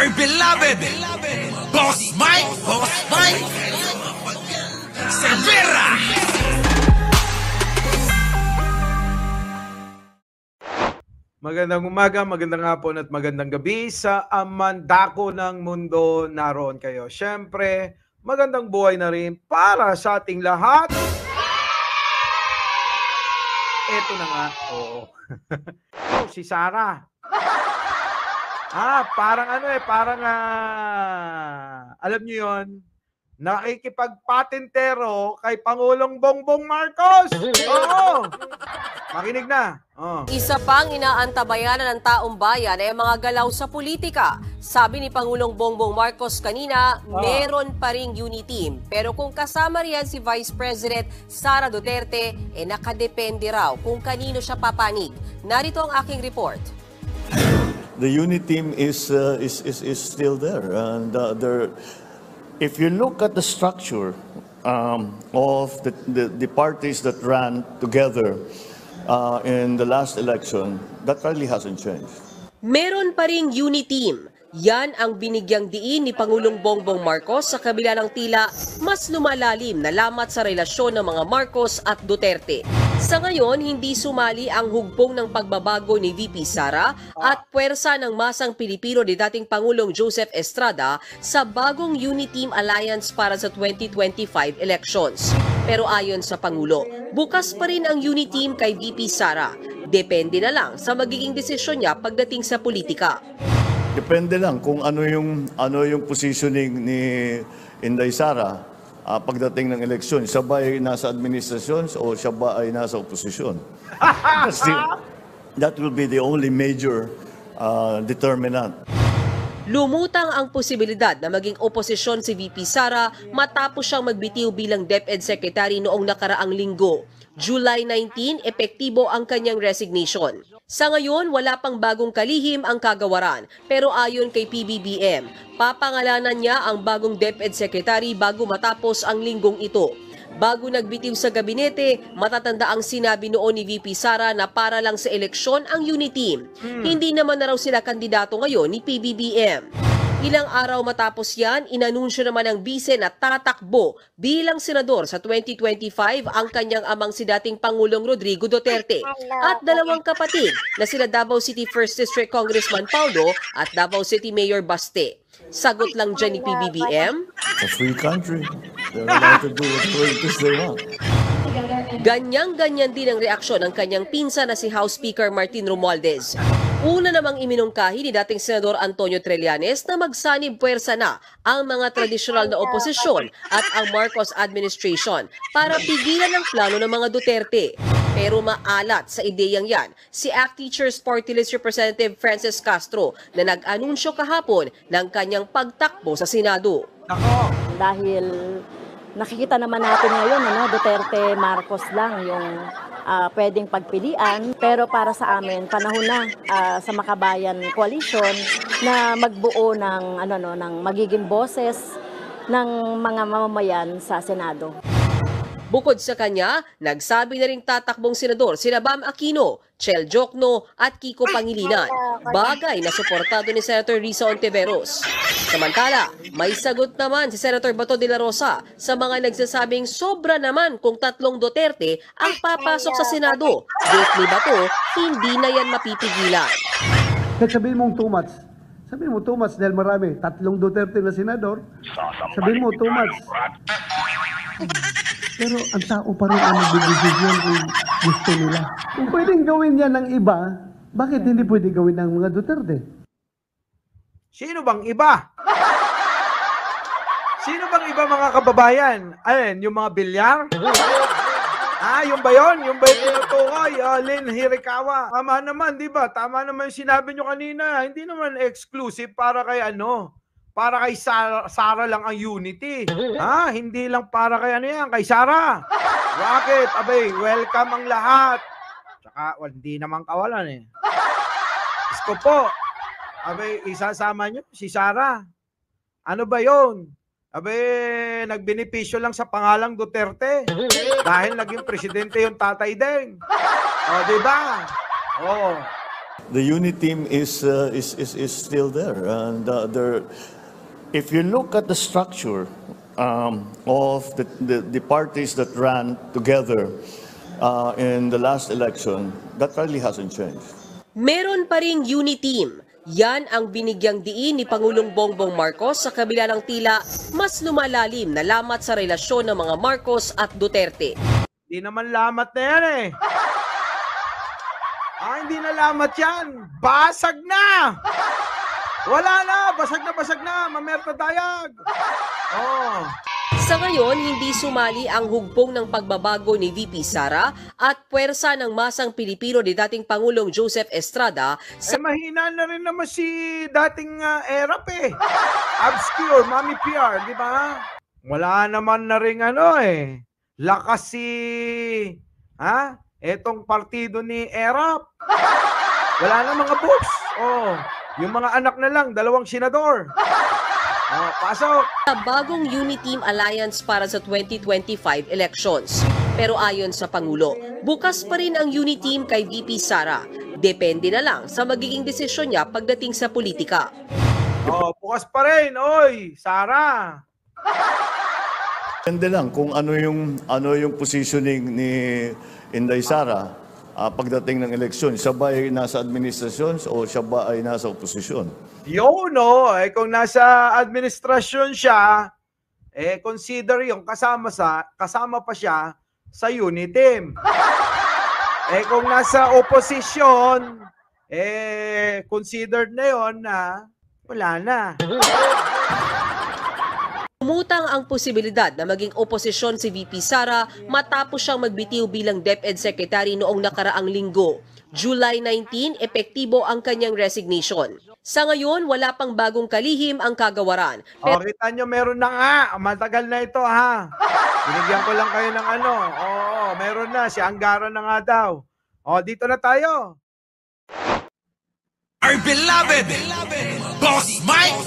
my beloved Boss Mike Cervera. Magandang umaga, magandang hapon at magandang gabi sa amandako ng mundo, naroon kayo. Siyempre, magandang buhay na rin para sa ating lahat. Eto na nga, oo. Oh, si Sarah. Parang alam niyo yon, nakikipagpatentero kay Pangulong Bongbong Marcos. Oo. Makinig na. Isa pang inaantabayanan ng taong bayan ay mga galaw sa politika. Sabi ni Pangulong Bongbong Marcos kanina, meron pa ring unity team. Pero kung kasama riyan si Vice President Sara Duterte, nakadepende raw kung kanino siya papanig. Narito ang aking report. The unity team is still there, and if you look at the structure of the parties that ran together in the last election, that really hasn't changed. Meron pa ring unity team. Yan ang binigyang diin ni Pangulong Bongbong Marcos sa kabila ng tila mas lumalalim na lamat sa relasyon ng mga Marcos at Duterte. Sa ngayon, hindi sumali ang hugbong ng pagbabago ni VP Sara at puwersa ng masang Pilipino ni dating Pangulong Joseph Estrada sa bagong Unity Team Alliance para sa 2025 elections. Pero ayon sa Pangulo, bukas pa rin ang Unity Team kay VP Sara. Depende na lang sa magiging desisyon niya pagdating sa politika. Depende lang kung ano yung positioning ni Inday Sara pagdating ng eleksyon. Siya ba ay nasa administrasyon o siya ba ay nasa oposisyon? That will be the only major determinant. Lumutang ang posibilidad na maging oposisyon si VP Sara matapos siyang magbitiw bilang DepEd Secretary noong nakaraang linggo. July 19, epektibo ang kanyang resignation. Sa ngayon, wala pang bagong kalihim ang kagawaran. Pero ayon kay PBBM, papangalanan niya ang bagong DepEd Secretary bago matapos ang linggong ito. Bago nagbitiw sa gabinete, matatanda ang sinabi noon ni VP Sara na para lang sa eleksyon ang unity team. Hindi naman na raw sila kandidato ngayon ni PBBM. Ilang araw matapos yan, inanunsyo naman ng bise na tatakbo bilang senador sa 2025 ang kanyang amang si dating Pangulong Rodrigo Duterte at dalawang kapatid na sila Davao City 1st District Congressman Paulo at Davao City Mayor Baste. Sagot lang dyan ni PBBM, A free country. They're allowed to do what they want. Ganyan-ganyan din ang reaksyon ng kanyang pinsan na si House Speaker Martin Romualdez. Una namang iminungkahi ni dating Senador Antonio Trillanes na magsanib puwersa na ang mga tradisyonal na oposisyon at ang Marcos administration para pigilan ang plano ng mga Duterte. Pero maalat sa ideyang yan si ACT Teachers Party List Representative Francis Castro na nag-anunsyo kahapon ng kanyang pagtakbo sa Senado. Dahil nakikita naman natin ngayon, Duterte Marcos lang yung pwedeng pagpilian, pero para sa amin panahon na sa Makabayan Coalition na magbuo ng ng magiging boses ng mga mamamayan sa Senado. Bukod sa kanya, nagsabi na ring tatakbong senador sina Bam Aquino, Chel Jokno at Kiko Pangilinan, bagay na suportado ni Senator Risa Ontiveros. Samantala, may sagot naman si Senator Bato de la Rosa sa mga nagsasabing sobra naman kung tatlong Duterte ang papasok sa Senado. Date ni Bato, hindi na yan mapipigilan. Sabihin mong too much. Sabihin mo too much dahil marami. Tatlong Duterte na senador. Sabihin mo too much. Pero ang tao pa rin ang nagdidesisyon kung gusto nila. Kung pwedeng gawin yan ng iba, bakit hindi pwede gawin ng mga Duterte? Sino bang iba? Sino bang iba mga kababayan? Ayun, yung mga bilyar? Yung ba yun? Yung ba yung tinutukoy? Lynn Hirikawa. Tama naman, di ba? Tama naman yung sinabi nyo kanina. Hindi naman exclusive para kay para kay Sara lang ang unity. Hindi lang para kay kay Sara. Bakit? Abay, welcome ang lahat. Tsaka, hindi naman kawalan Isko po. Abay, isasama nyo si Sara. Ano ba yon? Abay, nagbenepisyo lang sa pangalang Duterte. Dahil naging presidente yung Tatay Deng. O, diba? O. The unit team is still there, and if you look at the structure of the parties that ran together in the last election, that really hasn't changed. Meron pa ring unity team. Yan ang binigyang diin ni Pangulong Bongbong Marcos sa kabila ng tila mas lumalalim na lamat sa relasyon ng mga Marcos at Duterte. Hindi naman lamat na yan eh. Hindi na lamat yan. Basag na! Wala na! Basag na! Mamerta dayag! Oh. Sa ngayon, hindi sumali ang hugpong ng pagbabago ni VP Sara at puwersa ng masang Pilipino ni dating Pangulong Joseph Estrada sa Mahina na rin naman si dating ERAP eh. Obscure, Mami PR, di ba? Wala naman na rin lakas si etong partido ni ERAP. Wala na mga boss. Oh, yung mga anak na lang, 2 senador. Pasok! bagong Unity Team Alliance para sa 2025 elections. Pero ayon sa Pangulo, bukas pa rin ang Unity Team kay VP Sara. Depende na lang sa magiging desisyon niya pagdating sa politika. Bukas pa rin, oy, Sara. Depende lang kung ano yung positioning ni Inday Sara pagdating ng eleksyon. Siya ba ay nasa administrasyon o siya ba ay nasa oposisyon? Kung nasa administrasyon siya, consider yung kasama pa siya sa unit team. Kung nasa opposition, considered na yon na wala na. Umutang ang posibilidad na maging oposisyon si VP Sara matapos siyang magbitiw bilang DepEd Secretary noong nakaraang linggo. July 19, epektibo ang kanyang resignation. Sa ngayon, wala pang bagong kalihim ang kagawaran. Kita nyo, meron na nga. Matagal na ito, ha? Binigyan ko lang kayo ng meron na. Si Angara na nga daw. Dito na tayo. Our beloved Boss Mike!